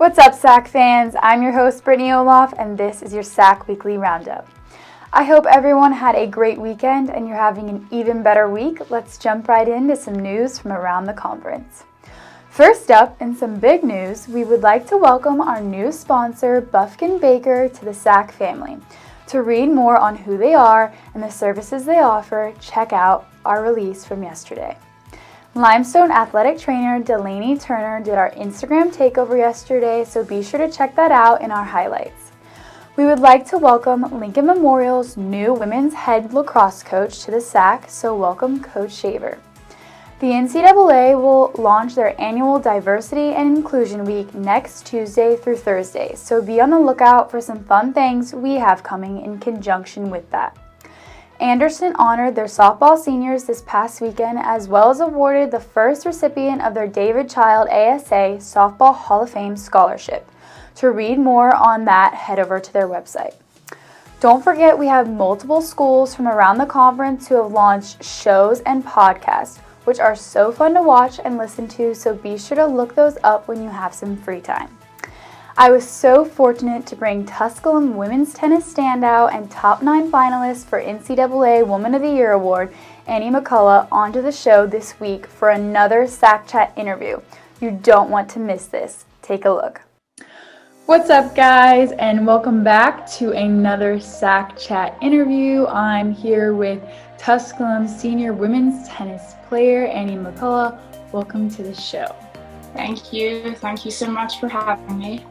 What's up, SAC fans? I'm your host, Brittany Olaf, and this is your SAC Weekly Roundup. I hope everyone had a great weekend and you're having an even better week. Let's jump right into some news from around the conference. First up, in some big news, we would like to welcome our new sponsor, Bufkin Baker, to the SAC family. To read more on who they are and the services they offer, check out our release from yesterday. Limestone athletic trainer Delaney Turner did our Instagram takeover yesterday, so be sure to check that out in our highlights. We would like to welcome Lincoln Memorial's new women's head lacrosse coach to the SAC, so welcome Coach Shaver. The NCAA will launch their annual Diversity and Inclusion Week next Tuesday through Thursday, so be on the lookout for some fun things we have coming in conjunction with that. Anderson honored their softball seniors this past weekend, as well as awarded the first recipient of their David Child ASA Softball Hall of Fame Scholarship. To read more on that, head over to their website. Don't forget, we have multiple schools from around the conference who have launched shows and podcasts, which are so fun to watch and listen to, so be sure to look those up when you have some free time. I was so fortunate to bring Tusculum women's tennis standout and top 9 finalist for NCAA Woman of the Year Award, Annie McCullough, onto the show this week for another SAC Chat interview. You don't want to miss this. Take a look. What's up, guys, and welcome back to another SAC Chat interview. I'm here with Tusculum senior women's tennis player, Annie McCullough. Welcome to the show. Thank you. Thank you so much for having me.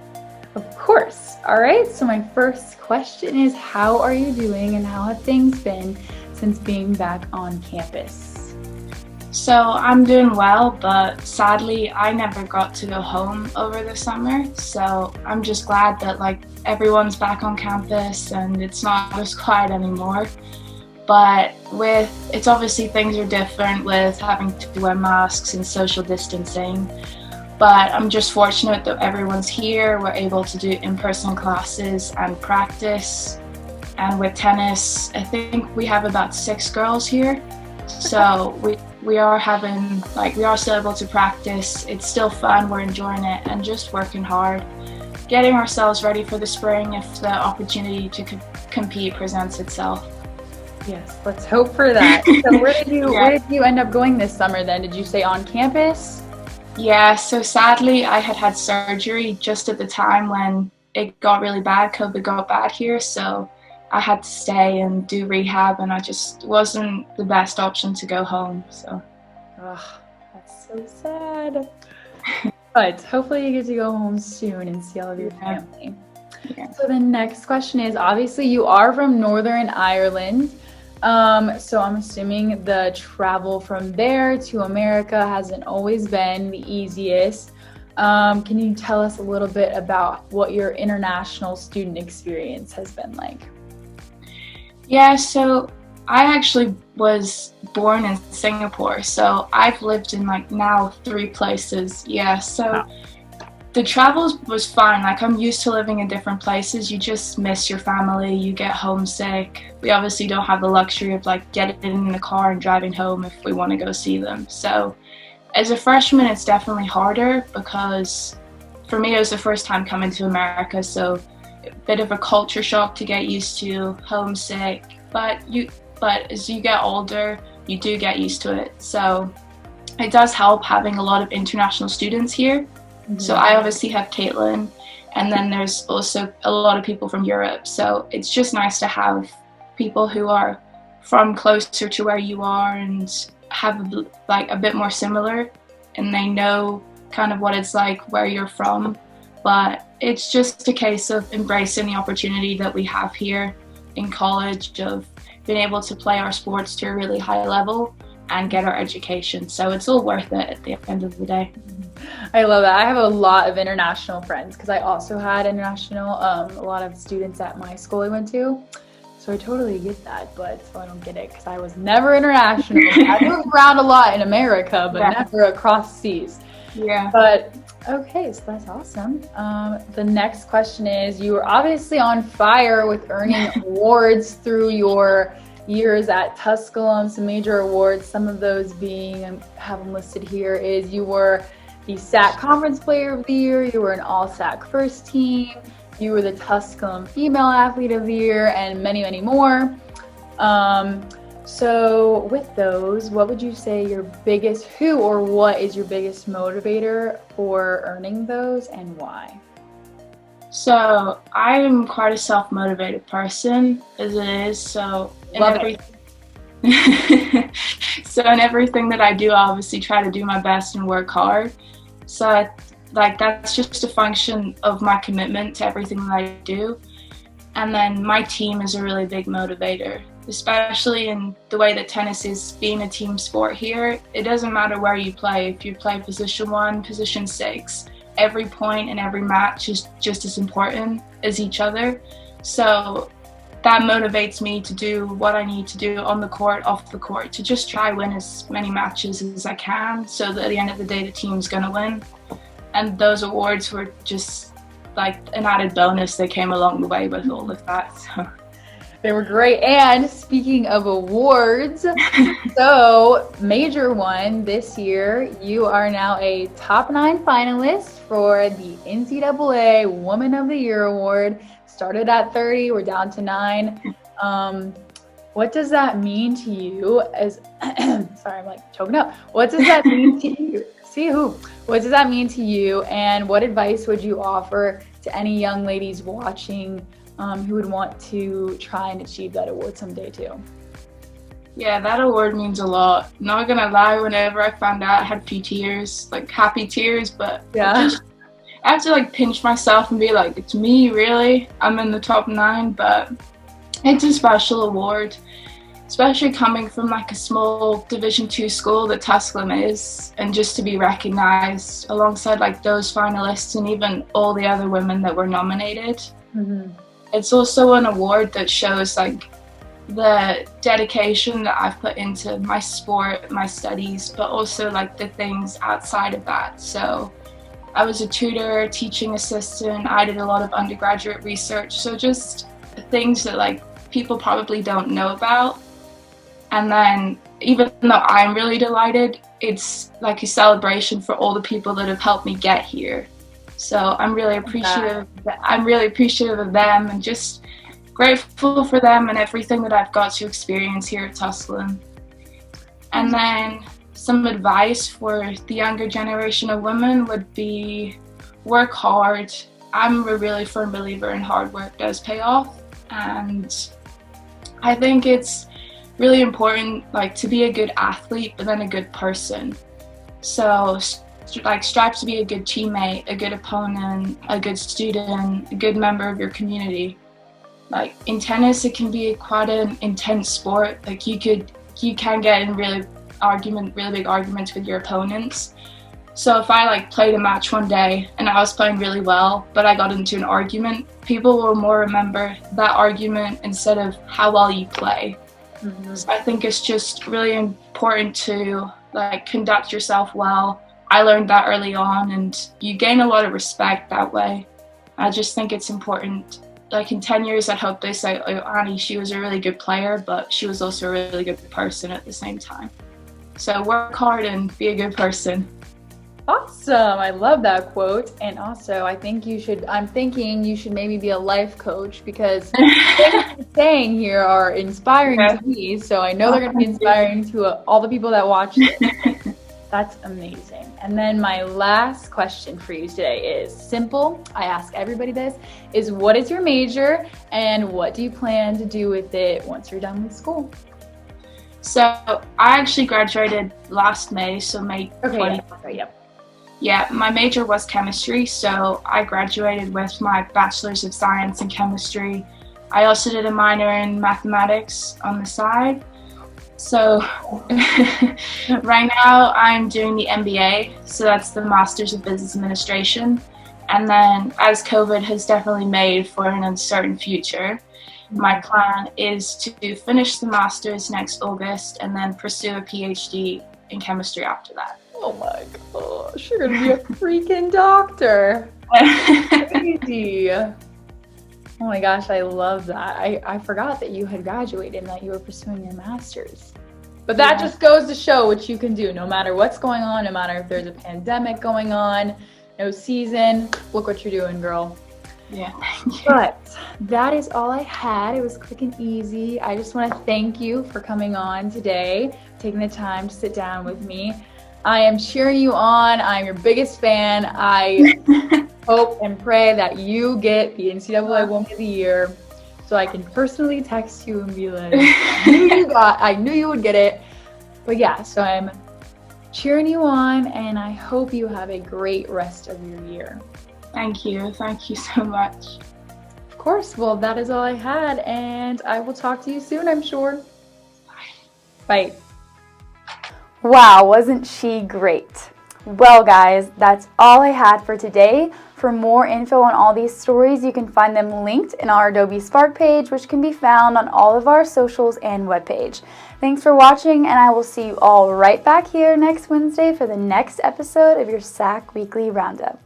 Of course. All right, so my first question is, how are you doing and how have things been since being back on campus? So I'm doing well, but sadly I never got to go home over the summer. So I'm just glad that everyone's back on campus and it's not as quiet anymore. But it's obviously things are different with having to wear masks and social distancing. But I'm just fortunate that everyone's here. We're able to do in-person classes and practice. And with tennis, I think we have about 6 girls here. So we are still able to practice. It's still fun. We're enjoying it and just working hard, getting ourselves ready for the spring if the opportunity to compete presents itself. Yes, let's hope for that. So where did you end up going this summer then? Did you stay on campus? Yeah, so sadly I had surgery just at the time when it got really bad. COVID got bad here, so I had to stay and do rehab, and I just wasn't the best option to go home. So, that's so sad. But hopefully you get to go home soon and see all of your family. Yeah. So the next question is, obviously you are from Northern Ireland. So I'm assuming the travel from there to America hasn't always been the easiest. Can you tell us a little bit about what your international student experience has been like? Yeah, so I actually was born in Singapore, so I've lived in now 3 places. Yeah, so the travel was fine. I'm used to living in different places. You just miss your family, you get homesick. We obviously don't have the luxury of getting in the car and driving home if we want to go see them. So as a freshman, it's definitely harder because for me, it was the first time coming to America. So a bit of a culture shock to get used to, homesick. But as you get older, you do get used to it. So it does help having a lot of international students here. So I obviously have Caitlin, and then there's also a lot of people from Europe. So it's just nice to have people who are from closer to where you are and have a bit more similar, and they know kind of what it's like where you're from. But it's just a case of embracing the opportunity that we have here in college of being able to play our sports to a really high level and get our education. So it's all worth it at the end of the day. I love that. I have a lot of international friends because I also had international, a lot of students at my school I went to. So I totally get that, but I don't get it because I was never international. I moved around a lot in America, but never across seas. Yeah. But okay, so that's awesome. The next question is, you were obviously on fire with earning awards through your years at Tusculum, some major awards. Some of those being, I have them listed here, is you were the SAC Conference Player of the Year, you were an All-SAC First Team, you were the Tusculum Female Athlete of the Year, and many, many more. So with those, what would you say what is your biggest motivator for earning those, and why? So I'm quite a self-motivated person as it is. So in everything that I do, I obviously try to do my best and work hard. So that's just a function of my commitment to everything that I do. And then my team is a really big motivator, especially in the way that tennis is being a team sport here. It doesn't matter where you play. If you play position 1, position 6, every point in every match is just as important as each other. So that motivates me to do what I need to do on the court, off the court, to just try win as many matches as I can, so that at the end of the day the team's gonna win. And those awards were just like an added bonus that came along the way with all of that. So. They were great. And speaking of awards, so major one this year, you are now a top 9 finalist for the NCAA Woman of the Year Award. Started at 30, we're down to 9. What does that mean to you sorry, I'm like choking up. What does that mean to you? What does that mean to you, and what advice would you offer to any young ladies watching who would want to try and achieve that award someday too? Yeah, that award means a lot. Not gonna lie, whenever I found out, I had a few tears, like happy tears, but yeah. I have to like pinch myself and be like, it's me, really? I'm in the top 9, but it's a special award, especially coming from like a small Division 2 school that Tusculum is, and just to be recognized alongside like those finalists and even all the other women that were nominated. Mm-hmm. It's also an award that shows like the dedication that I've put into my sport, my studies, but also like the things outside of that. So I was a tutor, teaching assistant, I did a lot of undergraduate research, so just things that like people probably don't know about. And then even though I'm really delighted, it's like a celebration for all the people that have helped me get here. So I'm really appreciative. I'm really appreciative of them, and just grateful for them and everything that I've got to experience here at Tusculum. And then some advice for the younger generation of women would be work hard. I'm a really firm believer in hard work does pay off, and I think it's really important like to be a good athlete but then a good person. So like strive to be a good teammate, a good opponent, a good student, a good member of your community. Like in tennis, it can be quite an intense sport. Like you can get in really big arguments with your opponents. So if I like played a match one day and I was playing really well, but I got into an argument, people will more remember that argument instead of how well you play. Mm-hmm. So I think it's just really important to like conduct yourself well. I learned that early on, and you gain a lot of respect that way. I just think it's important. Like in 10 years, I hope they say, oh, Annie, she was a really good player, but she was also a really good person at the same time. So work hard and be a good person. Awesome. I love that quote. And also, I'm thinking you should maybe be a life coach, because things you're saying here are inspiring to me. So I know they're going to be inspiring to all the people that watch this. That's amazing. And then my last question for you today is simple. I ask everybody this, is what is your major and what do you plan to do with it once you're done with school? So I actually graduated last May, so May 20. Yeah, my major was chemistry, so I graduated with my Bachelor's of Science in Chemistry. I also did a minor in mathematics on the side. So right now I'm doing the MBA, so that's the Master's of Business Administration. And then as COVID has definitely made for an uncertain future, my plan is to finish the Master's next August and then pursue a PhD in chemistry after that. Oh my gosh, you're gonna be a freaking doctor. Crazy. Oh my gosh, I love that. I forgot that you had graduated and that you were pursuing your master's. But that just goes to show what you can do, no matter what's going on, no matter if there's a pandemic going on, no season. Look what you're doing, girl. Yeah. But that is all I had. It was quick and easy. I just want to thank you for coming on today, taking the time to sit down with me. I am cheering you on. I'm your biggest fan. I hope and pray that you get the NCAA Woman of the Year so I can personally text you and be like, I knew you would get it. But yeah, so I'm cheering you on, and I hope you have a great rest of your year. Thank you so much. Of course. Well, that is all I had, and I will talk to you soon, I'm sure. Bye. Wow, wasn't she great? Well, guys, that's all I had for today. For more info on all these stories, you can find them linked in our Adobe Spark page, which can be found on all of our socials and webpage. Thanks for watching, and I will see you all right back here next Wednesday for the next episode of your SAC Weekly Roundup.